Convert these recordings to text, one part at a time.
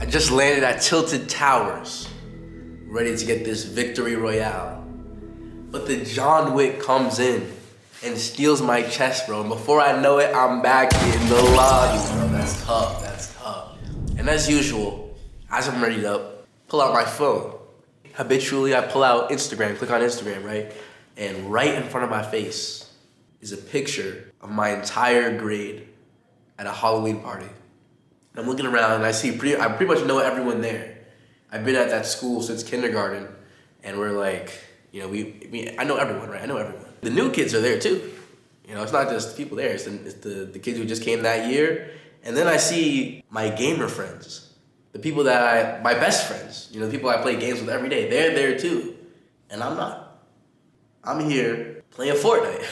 just landed at Tilted Towers, ready to get this victory royale. But the John Wick comes in and steals my chest, bro. And before I know it, I'm back in the lobby, bro. That's tough, that's tough. And as usual, as I'm ready to pull out my phone, habitually I pull out Instagram, click on Instagram, right? And right in front of my face is a picture of my entire grade at a Halloween party. And I'm looking around and I pretty much know everyone there. I've been at that school since kindergarten, and we're like, you know, I know everyone, right? I know everyone. The new kids are there too. You know, it's not just people there, it's the kids who just came that year. And then I see my gamer friends, the people my best friends, you know, the people I play games with every day, they're there too. And I'm not. I'm here playing Fortnite.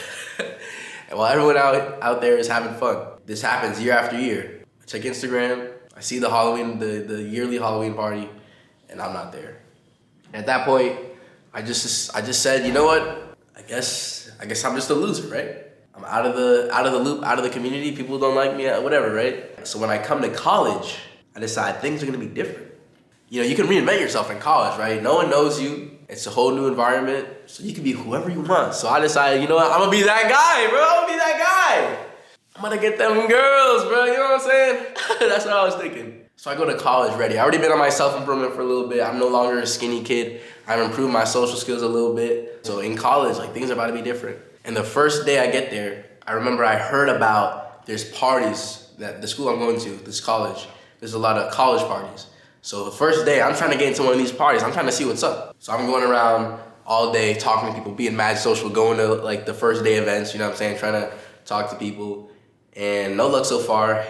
And while everyone out there is having fun, this happens year after year. I check Instagram, I see the Halloween, the yearly Halloween party, and I'm not there. At that point, I just said, you know what? I guess I'm just a loser, right? I'm out of the loop, out of the community. People don't like me, whatever, right? So when I come to college, I decide things are gonna be different. You know, you can reinvent yourself in college, right? No one knows you. It's a whole new environment, so you can be whoever you want. So I decided, you know what? I'm gonna be that guy, bro. I'm gonna be that guy. I'm gonna get them girls, bro. You know what I'm saying? That's what I was thinking. So I go to college ready. I already been on my self-improvement for a little bit. I'm no longer a skinny kid. I've improved my social skills a little bit. So in college, like, things are about to be different. And the first day I get there, I remember I heard about there's parties that the school I'm going to, this college, there's a lot of college parties. So the first day, I'm trying to get into one of these parties. I'm trying to see what's up. So I'm going around all day talking to people, being mad social, going to like the first day events, you know what I'm saying, trying to talk to people. And no luck so far.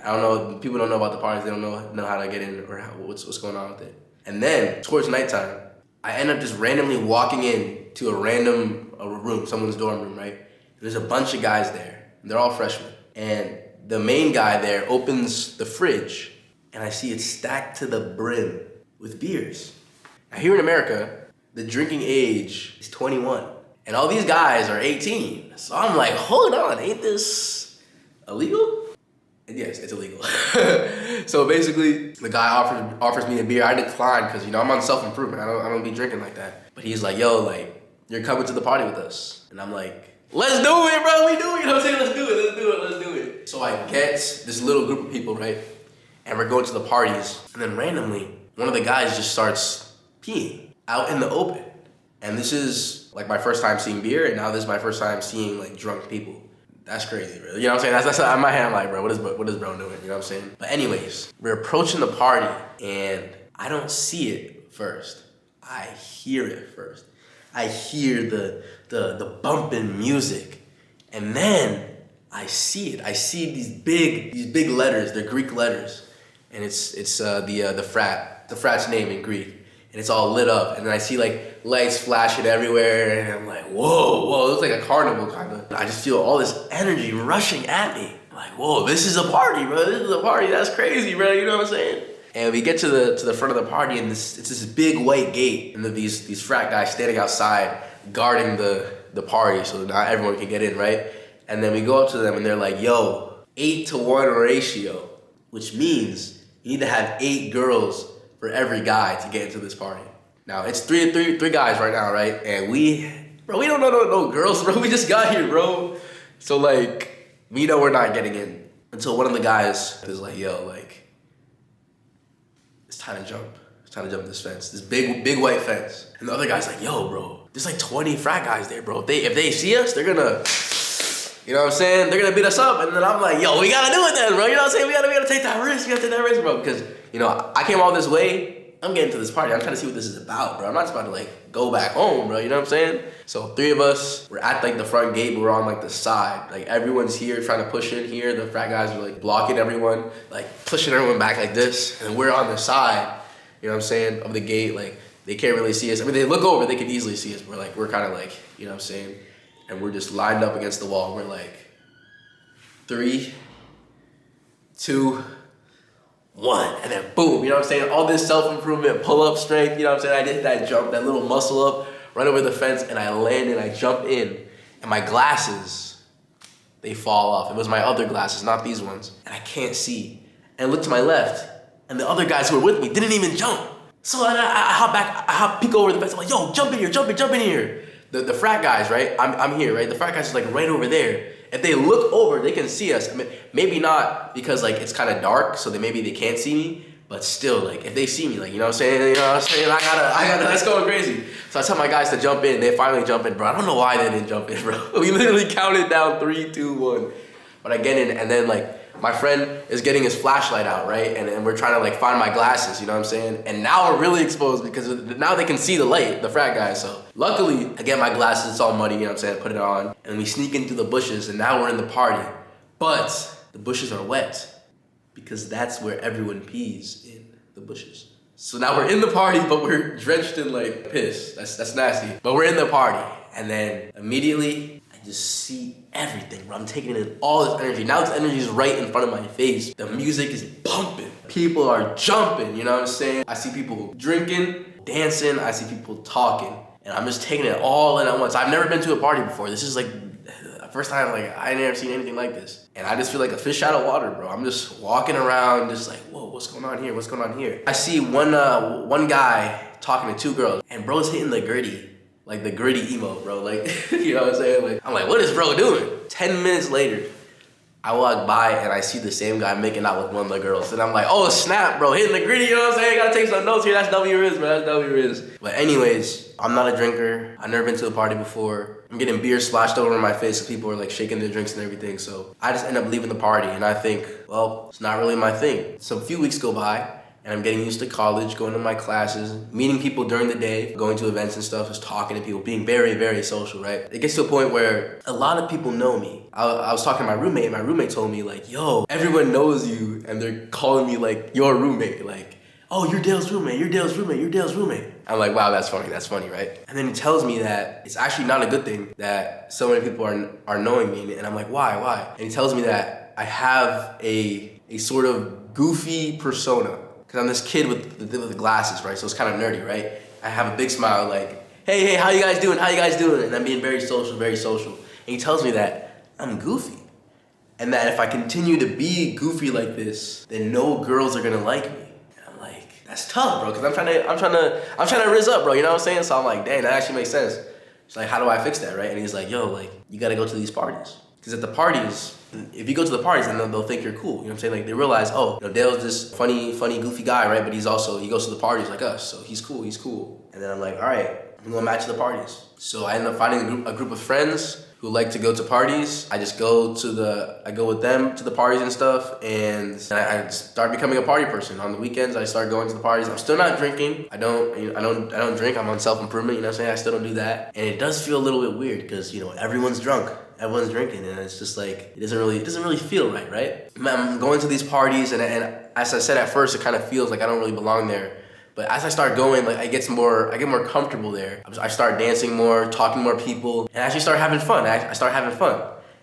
I don't know, people don't know about the parties, they don't know how to get in or what's going on with it. And then, towards nighttime, I end up just randomly walking in to a random room, someone's dorm room, right? There's a bunch of guys there, and they're all freshmen. And the main guy there opens the fridge, and I see it stacked to the brim with beers. Now here in America, the drinking age is 21, and all these guys are 18. So I'm like, hold on, ain't this illegal? Yes, it's illegal. So basically, the guy offers me a beer. I decline because, you know, I'm on self-improvement. I don't be drinking like that. But he's like, yo, like, you're coming to the party with us. And I'm like, let's do it, bro. We do it. You know what I'm saying? Let's do it. So I get this little group of people, right? And we're going to the parties. And then randomly, one of the guys just starts peeing out in the open. And this is like my first time seeing beer. And now this is my first time seeing like drunk people. That's crazy, really. You know what I'm saying? That's in my head. I'm like, bro, what is bro doing? You know what I'm saying? But anyways, we're approaching the party, and I don't see it first. I hear it first. I hear the bumping music, and then I see it. I see these big letters. They're Greek letters, and it's the frat's name in Greek. And it's all lit up, and then I see like lights flashing everywhere, and I'm like, whoa, it looks like a carnival kind of. I just feel all this energy rushing at me. I'm like, whoa, this is a party, bro. This is a party. That's crazy, bro. You know what I'm saying? And we get to the front of the party, and it's this big white gate, and these frat guys standing outside guarding the party, so not everyone can get in, right? And then we go up to them, and they're like, yo, 8-to-1 ratio, which means you need to have 8 girls for every guy to get into this party. Now, it's three guys right now, right? And we don't know no girls, bro. We just got here, bro. So, like, we know we're not getting in until one of the guys is like, yo, like, it's time to jump. It's time to jump this fence, this big white fence. And the other guy's like, yo, bro, there's like 20 frat guys there, bro. If they see us, they're gonna, you know what I'm saying? They're gonna beat us up. And then I'm like, yo, we gotta do it then, bro. You know what I'm saying? We gotta take that risk. We gotta take that risk, bro. Because, you know, I came all this way. I'm getting to this party. I'm trying to see what this is about, bro. I'm not just about to, like, go back home, bro. You know what I'm saying? So 3 of us, we're at, like, the front gate, but we're on, like, the side. Like, everyone's here trying to push in here. The frat guys are, like, blocking everyone, like, pushing everyone back like this. And we're on the side, you know what I'm saying, of the gate. Like, they can't really see us. I mean, they look over, they can easily see us. We're kind of, like, you know what I'm saying? And we're just lined up against the wall. We're, like, 3, 2, 1, and then boom, you know what I'm saying? All this self-improvement, pull-up strength, you know what I'm saying? I did that jump, that little muscle up, run over the fence, and I land and I jump in, and my glasses, they fall off. It was my other glasses, not these ones, and I can't see. And I look to my left, And the other guys who were with me didn't even jump. So I peek over the fence. I'm like, yo, jump in here, jump in here. The frat guys, right? I'm here, right? The frat guys are like right over there. If they look over, they can see us. I mean, maybe not because like it's kind of dark, so maybe they can't see me. But still, like if they see me, like you know what I'm saying, I gotta, that's going crazy. So I tell my guys to jump in. They finally jump in, bro. I don't know why they didn't jump in, bro. We literally counted down 3, 2, 1. But I get in, and then like my friend is getting his flashlight out, right? And we're trying to like find my glasses, you know what I'm saying? And now we're really exposed because now they can see the light, the frat guys. So luckily, I get my glasses, it's all muddy, you know what I'm saying? I put it on, and we sneak into the bushes, and now we're in the party. But the bushes are wet because that's where everyone pees, in the bushes. So now we're in the party, but we're drenched in like piss. That's nasty. But we're in the party, and then immediately I just see everything, bro. I'm taking in all this energy. Now this energy is right in front of my face. The music is bumping. People are jumping, you know what I'm saying? I see people drinking, dancing. I see people talking, and I'm just taking it all in at once. I've never been to a party before. This is like the first time like I never seen anything like this. And I just feel like a fish out of water, bro. I'm just walking around, just like, whoa, what's going on here? What's going on here? I see one guy talking to 2 girls, and bro's hitting the gritty. Like the gritty emo, bro. Like, you know what I'm saying? Like, I'm like, what is bro doing? 10 minutes later, I walk by and I see the same guy making out with one of the girls. And I'm like, oh snap, bro, hitting the gritty, you know what I'm saying? Gotta take some notes here. That's W Riz, bro. That's W Riz. But anyways, I'm not a drinker. I've never been to a party before. I'm getting beer splashed over my face because people are like shaking their drinks and everything. So I just end up leaving the party, and I think, well, it's not really my thing. So a few weeks go by, and I'm getting used to college, going to my classes, meeting people during the day, going to events and stuff, just talking to people, being very, very social, right? It gets to a point where a lot of people know me. I was talking to my roommate, and my roommate told me like, yo, everyone knows you, and they're calling me like your roommate, like, oh, you're Dale's roommate, you're Dale's roommate, you're Dale's roommate. I'm like, wow, that's funny, right? And then he tells me that it's actually not a good thing that so many people are knowing me, and I'm like, why? And he tells me that I have a sort of goofy persona. Cause I'm this kid with the glasses, right? So it's kind of nerdy, right? I have a big smile, like, hey, how you guys doing? And I'm being very social. And he tells me that I'm goofy, and that if I continue to be goofy like this, then no girls are gonna like me. And I'm like, that's tough, bro. Cause I'm trying to rizz up, bro. You know what I'm saying? So I'm like, dang, that actually makes sense. It's like, how do I fix that, right? And he's like, yo, like, you gotta go to these parties. Cause at the parties, if you go to the parties, then they'll think you're cool. You know what I'm saying? Like they realize, oh, you know, Dale's this funny, goofy guy, right? But he goes to the parties like us, so he's cool. And then I'm like, all right, I'm gonna match the parties. So I end up finding a group of friends who like to go to parties. I just go with them to the parties and stuff, and I start becoming a party person. On the weekends, I start going to the parties. I'm still not drinking. I don't drink. I'm on self-improvement. You know what I'm saying? I still don't do that, and it does feel a little bit weird because everyone's drunk. Everyone's drinking, and it's just like it doesn't really feel right? I'm going to these parties, and as I said at first, it kind of feels like I don't really belong there. But as I start going, like I get more comfortable there. I start dancing more, talking to more people, and I actually start having fun. I start having fun,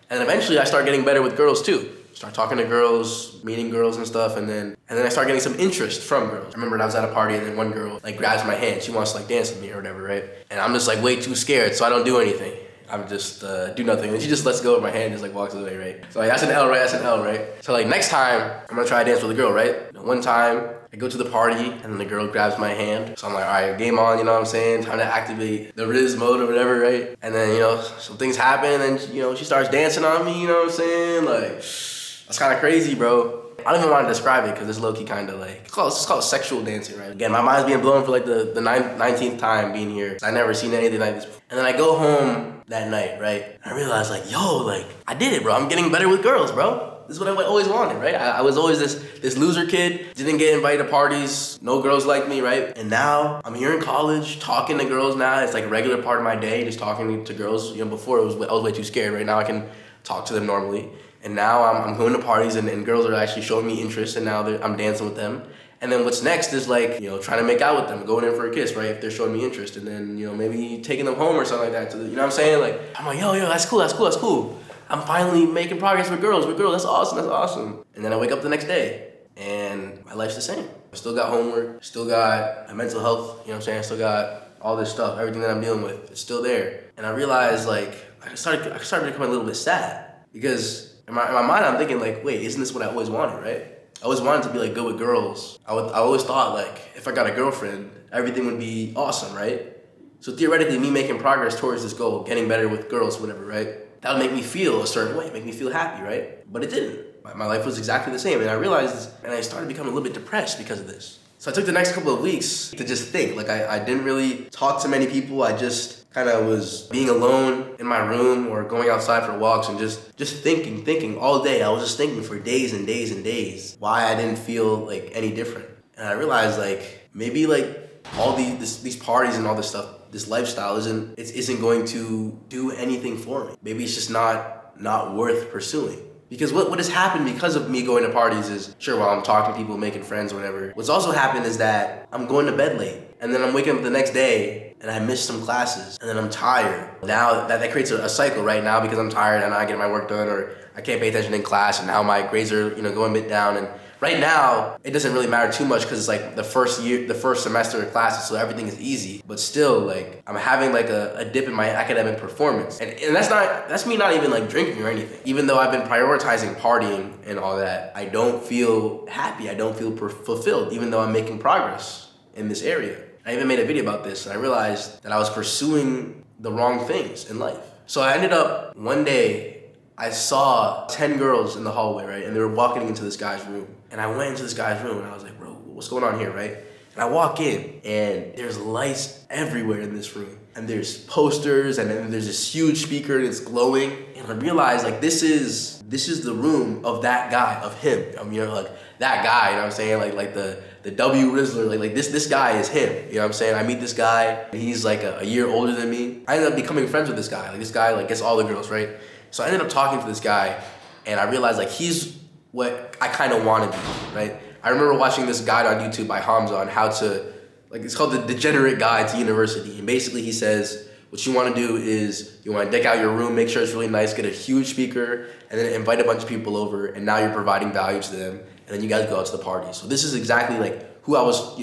and then eventually I start getting better with girls too. Start talking to girls, meeting girls and stuff, and then I start getting some interest from girls. I remember I was at a party, and then one girl like grabs my hand. She wants to like dance with me or whatever, right? And I'm just like way too scared, so I don't do anything. I'm just do nothing. And she just lets go of my hand and just like walks away, right? So like that's an L, right? So like next time, I'm gonna try to dance with a girl, right? One time, I go to the party and then the girl grabs my hand. So I'm like, all right, game on, you know what I'm saying? Time to activate the Riz mode or whatever, right? And then, some things happen and, she starts dancing on me, you know what I'm saying? Like, that's kind of crazy, bro. I don't even want to describe it because it's low-key kind of like, it's called sexual dancing, right? Again, my mind's being blown for like the 19th time being here. I never seen anything like this. And then I go home that night, right? I realize like, yo, like, I did it, bro. I'm getting better with girls, bro. This is what I always wanted, right? I was always this loser kid, didn't get invited to parties, no girls like me, right? And now I'm here in college, talking to girls now. It's like a regular part of my day, just talking to girls. Before I was way too scared. Right now I can talk to them normally. And now I'm going to parties and girls are actually showing me interest, and now I'm dancing with them. And then what's next is like, trying to make out with them, going in for a kiss, right? If they're showing me interest, and then, maybe taking them home or something like that. You know what I'm saying? Like, I'm like, yo, that's cool. I'm finally making progress with girls. That's awesome. And then I wake up the next day and my life's the same. I still got homework, still got my mental health, you know what I'm saying? I still got all this stuff, everything that I'm dealing with, it's still there. And I realized like, I started becoming a little bit sad because in my mind, I'm thinking like, wait, isn't this what I always wanted, right? I always wanted to be like good with girls. I always thought like if I got a girlfriend, everything would be awesome, right? So theoretically, me making progress towards this goal, getting better with girls, whatever, right? That would make me feel a certain way, make me feel happy, right? But it didn't. My life was exactly the same, and I realized, and I started becoming a little bit depressed because of this. So I took the next couple of weeks to just think. Like I didn't really talk to many people. I just kind of was being alone in my room or going outside for walks and just thinking all day. I was just thinking for days and days and days why I didn't feel like any different. And I realized like maybe like all these parties and all this stuff, this lifestyle isn't going to do anything for me. Maybe it's just not worth pursuing. Because what has happened because of me going to parties is, sure, while I'm talking to people, making friends, whatever, what's also happened is that I'm going to bed late. And then I'm waking up the next day and I missed some classes and then I'm tired. Now that creates a cycle right now because I'm tired and I get my work done or I can't pay attention in class and now my grades are going a bit down. And right now, it doesn't really matter too much because it's like the first semester of classes, so everything is easy. But still, like, I'm having like a dip in my academic performance. And that's me not even like drinking or anything. Even though I've been prioritizing partying and all that, I don't feel happy, I don't feel fulfilled, even though I'm making progress in this area. I even made a video about this and I realized that I was pursuing the wrong things in life. So I ended up, one day, I saw 10 girls in the hallway, right? And they were walking into this guy's room. And I went into this guy's room and I was like, bro, what's going on here, right? And I walk in and there's lights everywhere in this room. And there's posters and then there's this huge speaker and it's glowing. And I realized like this is the room of that guy, of him. I mean, like that guy, you know what I'm saying? Like the W Rizzler, like this guy is him. You know what I'm saying? I meet this guy, he's like a year older than me. I ended up becoming friends with this guy. Like this guy like gets all the girls, right? So I ended up talking to this guy and I realized like he's what I kind of want to be, right? I remember watching this guide on YouTube by Hamza on how to, like it's called The Degenerate Guide to University. And basically he says, what you want to do is you want to deck out your room, make sure it's really nice, get a huge speaker, and then invite a bunch of people over and now you're providing value to them. And then you guys go out to the party. So this is exactly like who I was,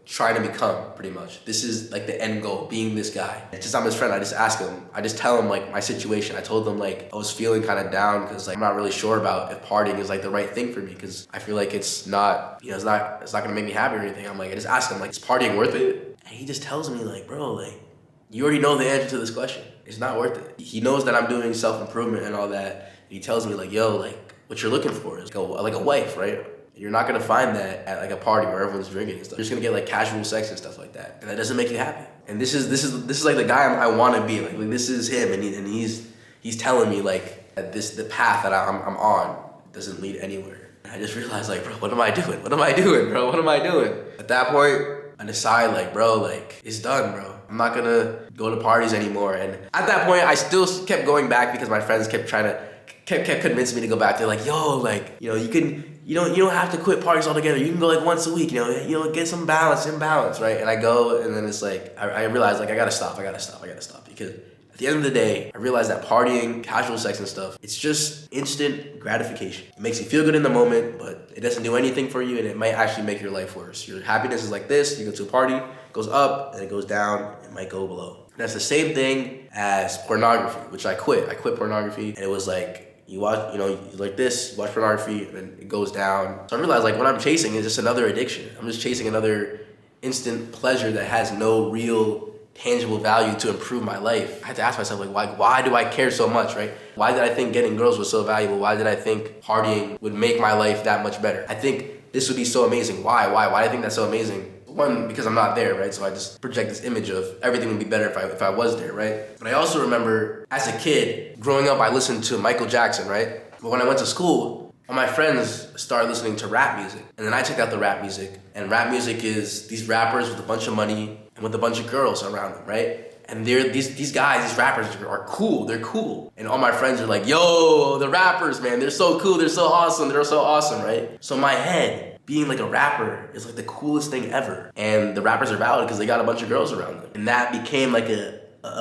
trying to become pretty much. This is like the end goal, being this guy. Since I'm his friend, I just ask him, I just tell him like my situation. I told him like I was feeling kind of down because like I'm not really sure about if partying is like the right thing for me because I feel like it's not, it's not gonna make me happy or anything. I'm like, I just ask him like, is partying worth it? And he just tells me like, bro, like you already know the answer to this question. It's not worth it. He knows that I'm doing self-improvement and all that. And he tells me like, yo, like what you're looking for is like a wife, right? You're not gonna find that at like a party where everyone's drinking and stuff. You're just gonna get like casual sex and stuff like that, and that doesn't make you happy. And this is like the guy I want to be. Like this is him, and he's telling me like that the path that I'm on doesn't lead anywhere. And I just realized like, bro, what am I doing? What am I doing, bro? What am I doing? At that point, I decide like, bro, like it's done, bro. I'm not gonna go to parties anymore. And at that point, I still kept going back because my friends kept convincing me to go back. They're like, yo, like you don't have to quit parties altogether. You can go like once a week, get some imbalance, right? And I go, and then it's like, I realize like I gotta stop because at the end of the day, I realized that partying, casual sex and stuff, it's just instant gratification. It makes you feel good in the moment, but it doesn't do anything for you and it might actually make your life worse. Your happiness is like this, you go to a party, it goes up, and it goes down, it might go below. And that's the same thing as pornography, which I quit. I quit pornography, and it was like, you watch, like this, you watch pornography, and then it goes down. So I realized like what I'm chasing is just another addiction. I'm just chasing another instant pleasure that has no real tangible value to improve my life. I had to ask myself like, why do I care so much, right? Why did I think getting girls was so valuable? Why did I think partying would make my life that much better? I think this would be so amazing. Why do I think that's so amazing? One, because I'm not there, right? So I just project this image of everything would be better if I was there, right? But I also remember as a kid, growing up, I listened to Michael Jackson, right? But when I went to school, all my friends started listening to rap music. And then I checked out the rap music. And rap music is these rappers with a bunch of money and with a bunch of girls around them, right? And these guys, these rappers are cool, they're cool. And all my friends are like, yo, the rappers, man, they're so cool, they're so awesome, right? So in my head, being like a rapper is like the coolest thing ever. And the rappers are valid because they got a bunch of girls around them. And that became like a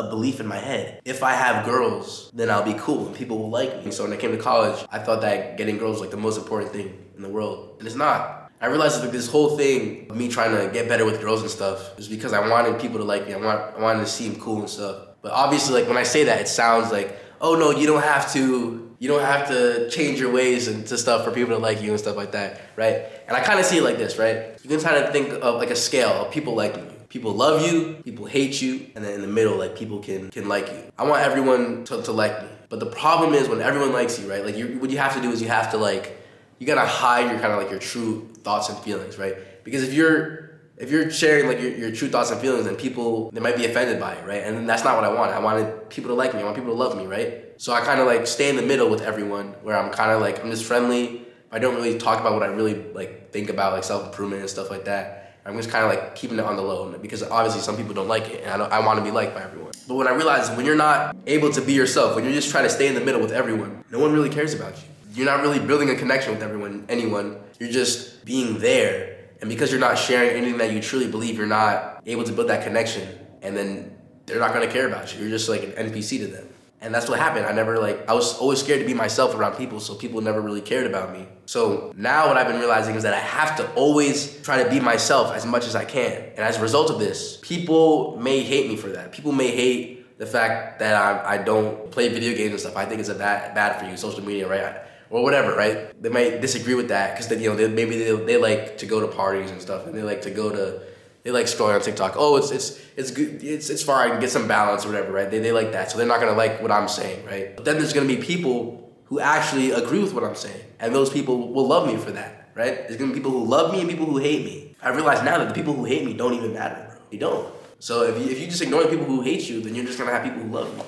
belief in my head. If I have girls, then I'll be cool and people will like me. So when I came to college, I thought that getting girls was like the most important thing in the world. And it's not. I realized that this whole thing of me trying to get better with girls and stuff is because I wanted people to like me. I wanted to seem cool and stuff. But obviously, like when I say that, it sounds like, oh no, you don't have to You don't have to change your ways into stuff for people to like you and stuff like that, right? And I kind of see it like this, right? You can kind of think of like a scale of people liking you. People love you, people hate you, and then in the middle, like people can like you. I want everyone to like me. But the problem is when everyone likes you, right? Like what you have to do is you have to like, you gotta hide your kind of like your true thoughts and feelings, right? Because if you're sharing like your true thoughts and feelings, then people, they might be offended by it, right? And then that's not what I want. I wanted people to like me. I want people to love me, right? So I kind of like stay in the middle with everyone where I'm kind of like, I'm just friendly. I don't really talk about what I really like think about, like self-improvement and stuff like that. I'm just kind of like keeping it on the low because obviously some people don't like it and I want to be liked by everyone. But what I realized is when you're not able to be yourself, when you're just trying to stay in the middle with everyone, no one really cares about you. You're not really building a connection with anyone. You're just being there. And because you're not sharing anything that you truly believe, you're not able to build that connection. And then they're not going to care about you. You're just like an NPC to them. And that's what happened. I was always scared to be myself around people, so people never really cared about me. So now what I've been realizing is that I have to always try to be myself as much as I can. And as a result of this, people may hate me for that. People may hate the fact that I don't play video games and stuff. I think it's bad for you, social media, right? Or whatever, right? They might disagree with that because maybe they like to go to parties and stuff, and they like scrolling on TikTok. Oh, it's good. It's fine. Get some balance or whatever, right? They like that, so they're not gonna like what I'm saying, right? But then there's gonna be people who actually agree with what I'm saying, and those people will love me for that, right? There's gonna be people who love me and people who hate me. I realize now that the people who hate me don't even matter, bro. They don't. So if you just ignore the people who hate you, then you're just gonna have people who love you.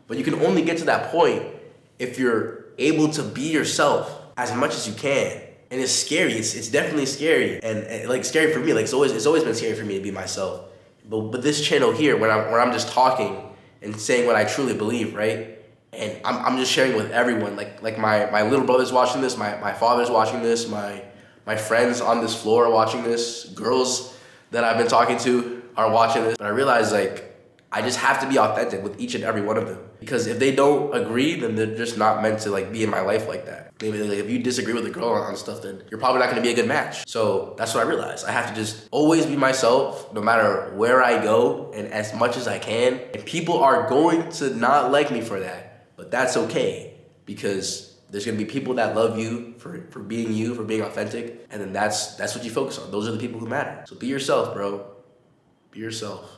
But you can only get to that point if you're able to be yourself as much as you can. And it's scary. It's definitely scary, and like scary for me. Like it's always been scary for me to be myself. But this channel here, where I'm just talking and saying what I truly believe, right? And I'm just sharing with everyone. Like my little brother's watching this, my father's watching this, my friends on this floor are watching this, girls that I've been talking to are watching this. But I realize like I just have to be authentic with each and every one of them. Because if they don't agree, then they're just not meant to like be in my life like that. Maybe like, if you disagree with a girl on stuff, then you're probably not gonna be a good match. So that's what I realized. I have to just always be myself, no matter where I go, and as much as I can. And people are going to not like me for that, but that's okay. Because there's gonna be people that love you, for being authentic, and then that's what you focus on. Those are the people who matter. So be yourself, bro. Be yourself.